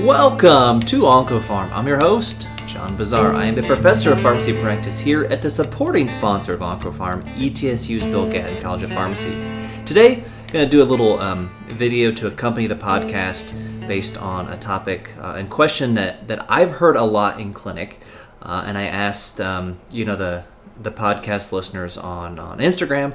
Welcome to OncoPharm. I'm your host, John Bazar. I am a professor of pharmacy practice here at the supporting sponsor of OncoPharm, ETSU's Bill Gatton College of Pharmacy. Today, I'm going to do a little video to accompany the podcast based on a topic and question that I've heard a lot in clinic. And I asked, the podcast listeners on Instagram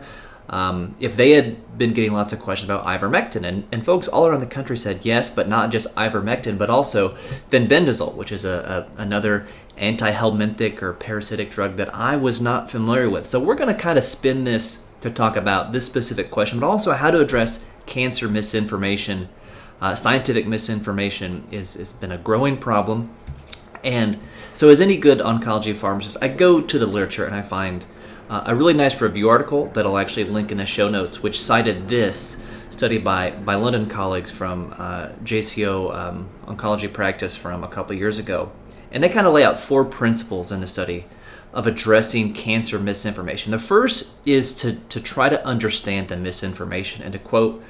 if they had been getting lots of questions about ivermectin. And folks all around the country said yes, but not just ivermectin, but also fendbendazole, which is another anti-helminthic or parasitic drug that I was not familiar with. So we're going to kind of spin this to talk about this specific question, but also how to address cancer misinformation. Scientific misinformation has been a growing problem. And so as any good oncology pharmacist, I go to the literature and I find a really nice review article that I'll actually link in the show notes, which cited this study by London colleagues from JCO oncology practice from a couple years ago. And they kind of lay out 4 principles in the study of addressing cancer misinformation. The first is to try to understand the misinformation. And to quote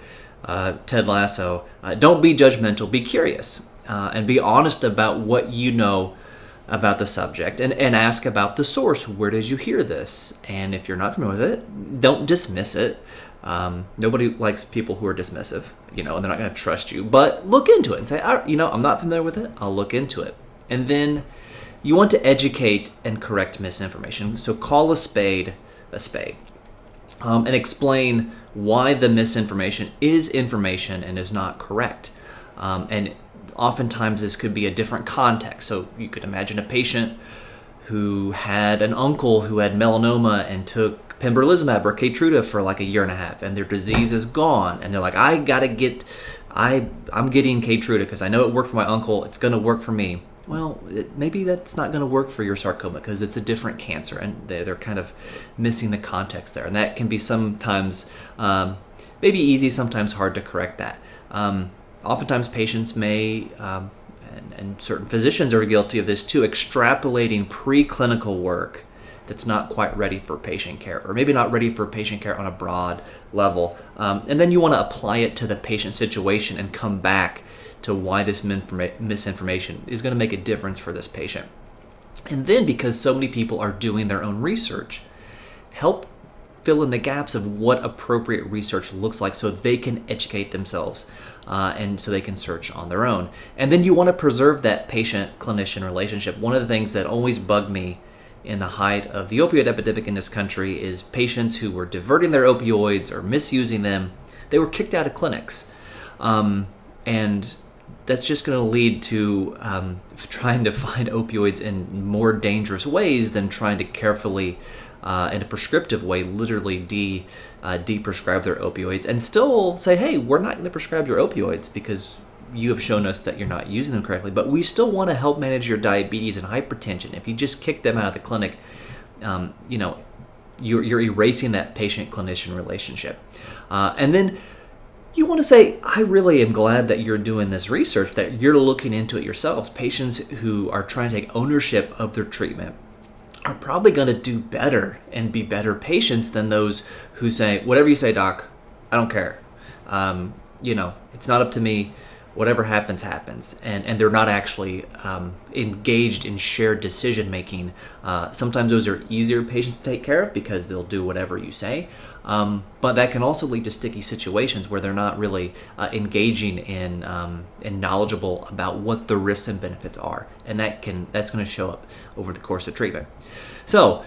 Ted Lasso, don't be judgmental, be curious, and be honest about what you know about the subject, and ask about the source. Where did you hear this? And if you're not familiar with it, don't dismiss it. Nobody likes people who are dismissive, and they're not going to trust you. But look into it and say, I'm not familiar with it. I'll look into it. And then you want to educate and correct misinformation. So call a spade a spade, and explain why the misinformation is information and is not correct. And oftentimes this could be a different context. So you could imagine a patient who had an uncle who had melanoma and took pembrolizumab or Keytruda for like a year and a half, and their disease is gone. And they're like, I'm getting Keytruda because I know it worked for my uncle. It's going to work for me. Well, maybe that's not going to work for your sarcoma because it's a different cancer, and they're kind of missing the context there. And that can be sometimes maybe easy, sometimes hard to correct that. Oftentimes patients may, and certain physicians are guilty of this too, extrapolating preclinical work that's not quite ready for patient care, or maybe not ready for patient care on a broad level. And then you want to apply it to the patient situation and come back to why this misinformation is going to make a difference for this patient. And then, because so many people are doing their own research, help fill in the gaps of what appropriate research looks like so they can educate themselves and so they can search on their own. And then you want to preserve that patient-clinician relationship. One of the things that always bugged me in the height of the opioid epidemic in this country is patients who were diverting their opioids or misusing them. They were kicked out of clinics. And that's just going to lead to trying to find opioids in more dangerous ways than trying to carefully in a prescriptive way, literally de-prescribe their opioids and still say, hey, we're not going to prescribe your opioids because you have shown us that you're not using them correctly, but we still want to help manage your diabetes and hypertension. If you just kick them out of the clinic, you're erasing that patient-clinician relationship. And then you want to say, I really am glad that you're doing this research, that you're looking into it yourselves. Patients who are trying to take ownership of their treatment are probably going to do better and be better patients than those who say, whatever you say, doc, I don't care. It's not up to me. Whatever happens, happens. And they're not actually engaged in shared decision making. Sometimes those are easier patients to take care of because they'll do whatever you say. But that can also lead to sticky situations where they're not really engaging in and knowledgeable about what the risks and benefits are. And that's going to show up over the course of treatment. So,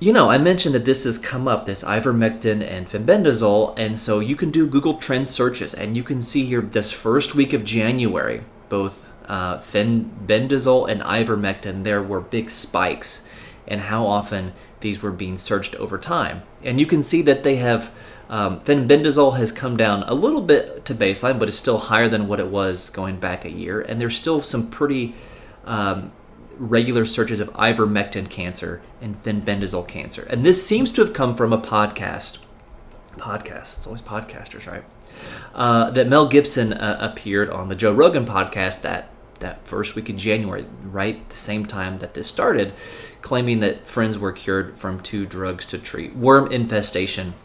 I mentioned that this has come up, this ivermectin and fendbendazole, and so you can do Google Trends searches, and you can see here this first week of January, both fendbendazole and ivermectin, there were big spikes in how often these were being searched over time. And you can see that they have, fendbendazole has come down a little bit to baseline, but is still higher than what it was going back a year, and there's still some pretty regular searches of ivermectin cancer and fendbendazole cancer. And this seems to have come from a podcast. It's always podcasters, right? That Mel Gibson appeared on the Joe Rogan podcast that first week in January, right the same time that this started, claiming that friends were cured from 2 drugs to treat worm infestation.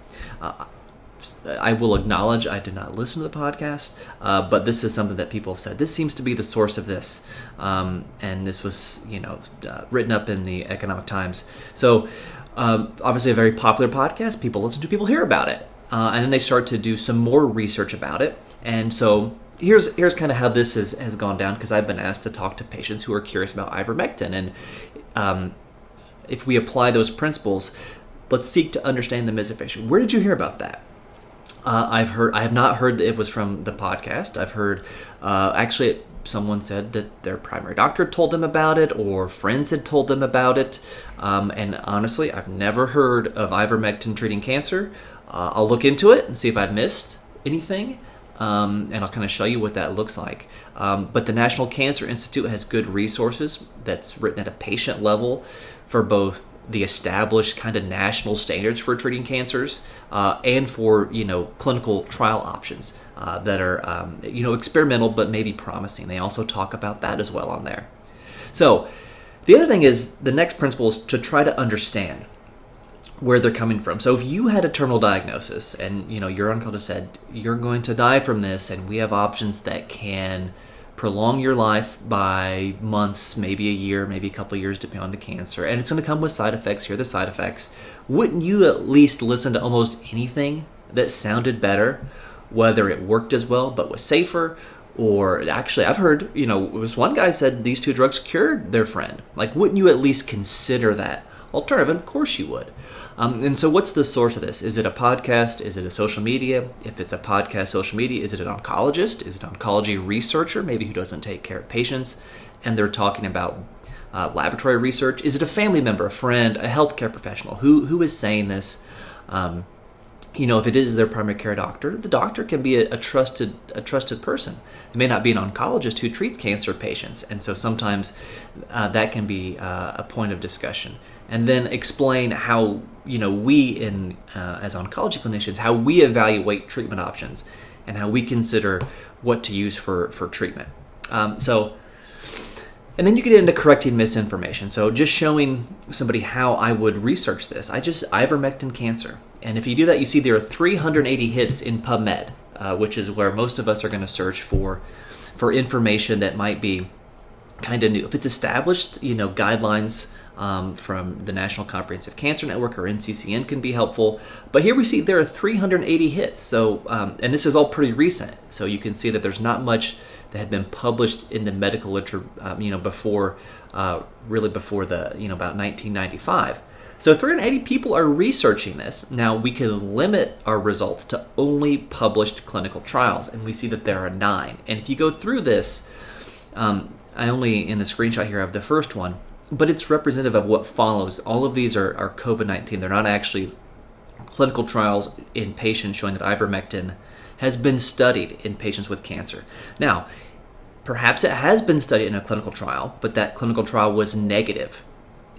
I will acknowledge I did not listen to the podcast, but this is something that people have said. This seems to be the source of this, and this was written up in the Economic Times. So obviously a very popular podcast. People listen to, people hear about it, and then they start to do some more research about it. And so here's kind of how this has gone down, because I've been asked to talk to patients who are curious about ivermectin, and if we apply those principles, let's seek to understand the misinformation. Where did you hear about that? I have not heard it was from the podcast. I've heard, actually, someone said that their primary doctor told them about it, or friends had told them about it. And honestly, I've never heard of ivermectin treating cancer. I'll look into it and see if I've missed anything. And I'll kind of show you what that looks like. But the National Cancer Institute has good resources that's written at a patient level for both the established kind of national standards for treating cancers, and for clinical trial options that are experimental but maybe promising. They also talk about that as well on there. So the other thing is, the next principle is to try to understand where they're coming from. So if you had a terminal diagnosis and your oncologist said you're going to die from this, and we have options that can prolong your life by months, maybe a year, maybe a couple of years, depending on the cancer, and it's going to come with side effects. Here are the side effects. Wouldn't you at least listen to almost anything that sounded better, whether it worked as well but was safer? Or actually, I've heard, this one guy said these two drugs cured their friend. Like, wouldn't you at least consider that alternative? And of course you would. And so what's the source of this? Is it a podcast? Is it a social media? If it's a podcast, social media, is it an oncologist? Is it an oncology researcher, maybe who doesn't take care of patients, and they're talking about laboratory research? Is it a family member, a friend, a healthcare professional? Who is saying this? If it is their primary care doctor, the doctor can be a trusted person. It may not be an oncologist who treats cancer patients, and so sometimes that can be a point of discussion. And then explain how we as oncology clinicians, how we evaluate treatment options and how we consider what to use for treatment. And then you get into correcting misinformation. So just showing somebody how I would research this. Ivermectin cancer. And if you do that, you see there are 380 hits in PubMed, which is where most of us are going to search for information that might be kind of new. If it's established, guidelines from the National Comprehensive Cancer Network or NCCN can be helpful. But here we see there are 380 hits. So, and this is all pretty recent. So you can see that there's not much that had been published in the medical literature, before the, about 1995. So 380 people are researching this. Now we can limit our results to only published clinical trials, and we see that there are 9. And if you go through this, I only in the screenshot here have the first one, but it's representative of what follows. All of these are COVID-19. They're not actually clinical trials in patients showing that ivermectin has been studied in patients with cancer. Now, perhaps it has been studied in a clinical trial, but that clinical trial was negative.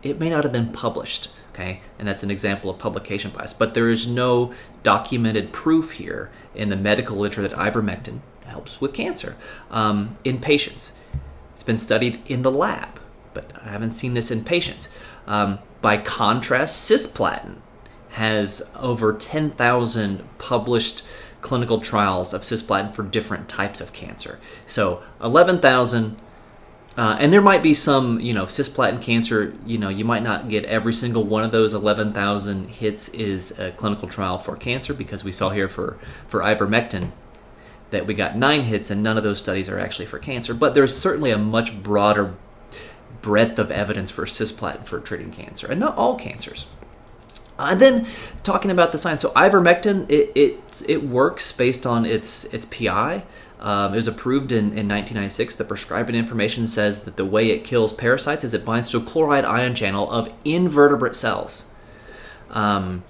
It may not have been published, okay? And that's an example of publication bias. But there is no documented proof here in the medical literature that ivermectin helps with cancer in patients. It's been studied in the lab, but I haven't seen this in patients. By contrast, cisplatin has over 10,000 published clinical trials of cisplatin for different types of cancer. So 11,000, and there might be some, cisplatin cancer, you might not get every single one of those 11,000 hits is a clinical trial for cancer, because we saw here for ivermectin that we got 9 hits and none of those studies are actually for cancer. But there's certainly a much broader breadth of evidence for cisplatin for treating cancer, and not all cancers. And then talking about the science, so ivermectin, it works based on its PI. It was approved in 1996. The prescribing information says that the way it kills parasites is it binds to a chloride ion channel of invertebrate cells. And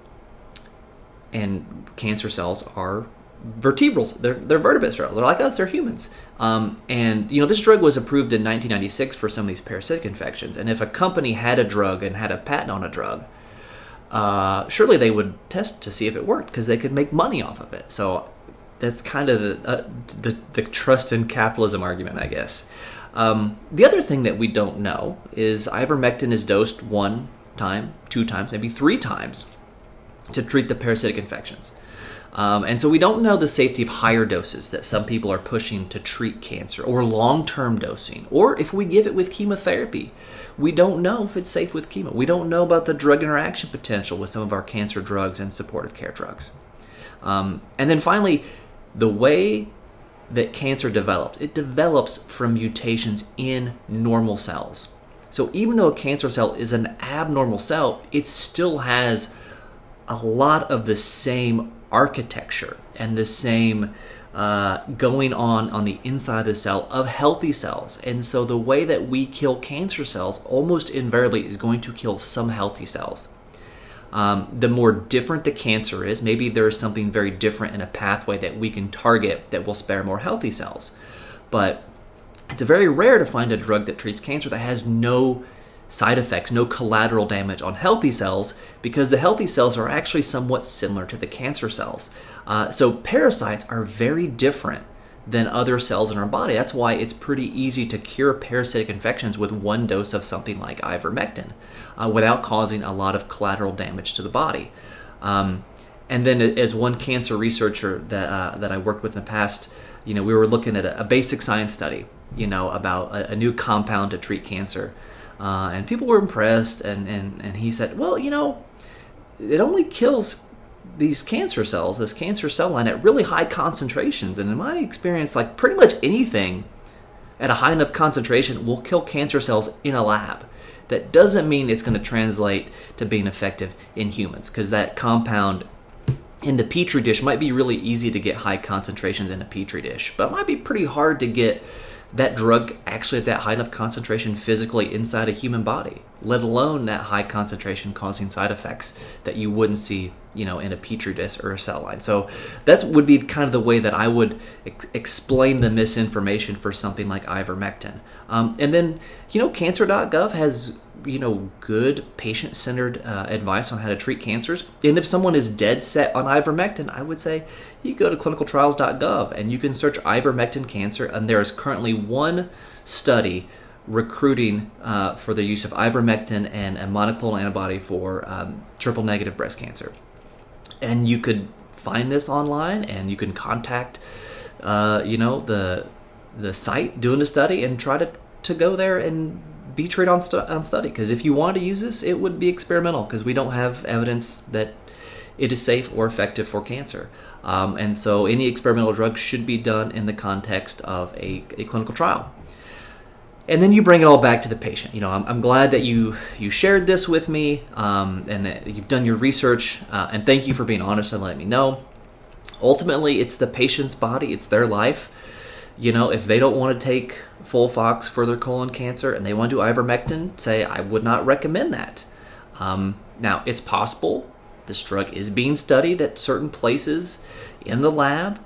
cancer cells are vertebrals. They're vertebrate cells. They're like us. They're humans. And this drug was approved in 1996 for some of these parasitic infections. And if a company had a drug and had a patent on a drug, surely they would test to see if it worked, because they could make money off of it. So that's kind of the trust in capitalism argument, I guess. The other thing that we don't know is ivermectin is dosed 1 time, 2 times, maybe 3 times to treat the parasitic infections. And so we don't know the safety of higher doses that some people are pushing to treat cancer, or long-term dosing, or if we give it with chemotherapy. We don't know if it's safe with chemo. We don't know about the drug interaction potential with some of our cancer drugs and supportive care drugs. And then finally, the way that cancer develops, it develops from mutations in normal cells. So even though a cancer cell is an abnormal cell, it still has a lot of the same architecture and the same going on the inside of the cell of healthy cells. And so the way that we kill cancer cells almost invariably is going to kill some healthy cells. The more different the cancer is, maybe there's something very different in a pathway that we can target that will spare more healthy cells. But it's very rare to find a drug that treats cancer that has no side effects, no collateral damage on healthy cells, because the healthy cells are actually somewhat similar to the cancer cells. So parasites are very different than other cells in our body. That's why it's pretty easy to cure parasitic infections with one dose of something like ivermectin without causing a lot of collateral damage to the body. And then, as one cancer researcher that I worked with in the past, we were looking at a basic science study, about a new compound to treat cancer. And people were impressed, and he said, well, it only kills these cancer cells, this cancer cell line, at really high concentrations. And in my experience, like pretty much anything at a high enough concentration will kill cancer cells in a lab. That doesn't mean it's going to translate to being effective in humans, because that compound in the petri dish might be really easy to get high concentrations in a petri dish, but it might be pretty hard to get that drug actually at that high enough concentration physically inside a human body, let alone that high concentration causing side effects that you wouldn't see, in a petri dish or a cell line. So that would be kind of the way that I would explain the misinformation for something like ivermectin. And then, cancer.gov has, good patient-centered advice on how to treat cancers. And if someone is dead set on ivermectin, I would say you go to clinicaltrials.gov and you can search ivermectin cancer, and there is currently one study recruiting for the use of ivermectin and a monoclonal antibody for triple-negative breast cancer. And you could find this online, and you can contact, the site doing the study and try to go there and be treated on study. Because if you want to use this, it would be experimental, because we don't have evidence that it is safe or effective for cancer. And so any experimental drug should be done in the context of a clinical trial. And then you bring it all back to the patient. I'm glad that you shared this with me, and that you've done your research, and thank you for being honest and letting me know. Ultimately, it's the patient's body, it's their life. If they don't want to take Folfox for their colon cancer and they want to do ivermectin, say, I would not recommend that. Now, it's possible this drug is being studied at certain places in the lab.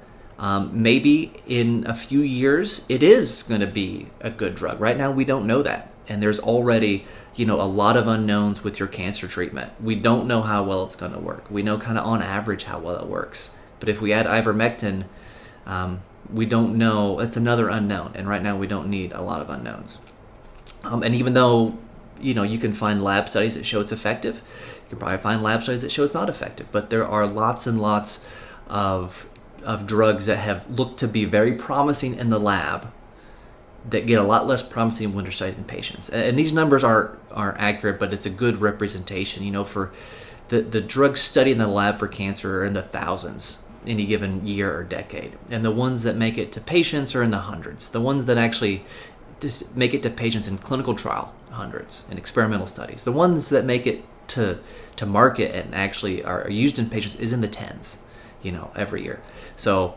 Maybe in a few years, it is going to be a good drug. Right now, we don't know that. And there's already, a lot of unknowns with your cancer treatment. We don't know how well it's going to work. We know kind of on average how well it works. But if we add ivermectin, we don't know. It's another unknown. And right now, we don't need a lot of unknowns. And even though, you can find lab studies that show it's effective, you can probably find lab studies that show it's not effective. But there are lots and lots of drugs that have looked to be very promising in the lab that get a lot less promising when they're studied in patients. And these numbers aren't accurate, but it's a good representation. For the drugs studied in the lab for cancer are in the thousands any given year or decade. And the ones that make it to patients are in the hundreds. The ones that actually just make it to patients in clinical trial, hundreds, and experimental studies. The ones that make it to market and actually are used in patients is in the tens, every year. So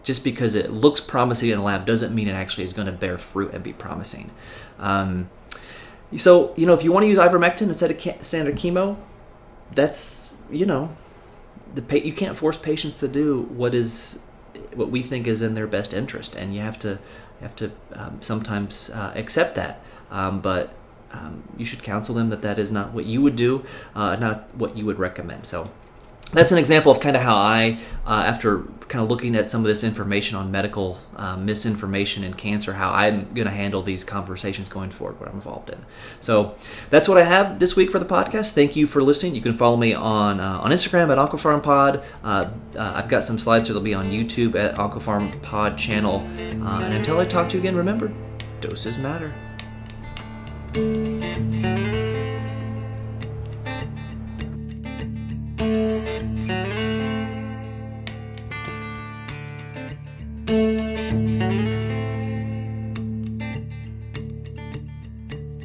just because it looks promising in the lab doesn't mean it actually is going to bear fruit and be promising. So, if you want to use ivermectin instead of standard chemo, that's, you can't force patients to do what we think is in their best interest, and you have to sometimes accept that. But you should counsel them that is not what you would do, not what you would recommend. So that's an example of kind of how I, after kind of looking at some of this information on medical misinformation and cancer, how I'm going to handle these conversations going forward, what I'm involved in. So that's what I have this week for the podcast. Thank you for listening. You can follow me on Instagram at OncoPharmPod. I've got some slides that'll be on YouTube at OncoPharmPod channel. And until I talk to you again, remember, doses matter. Thank you.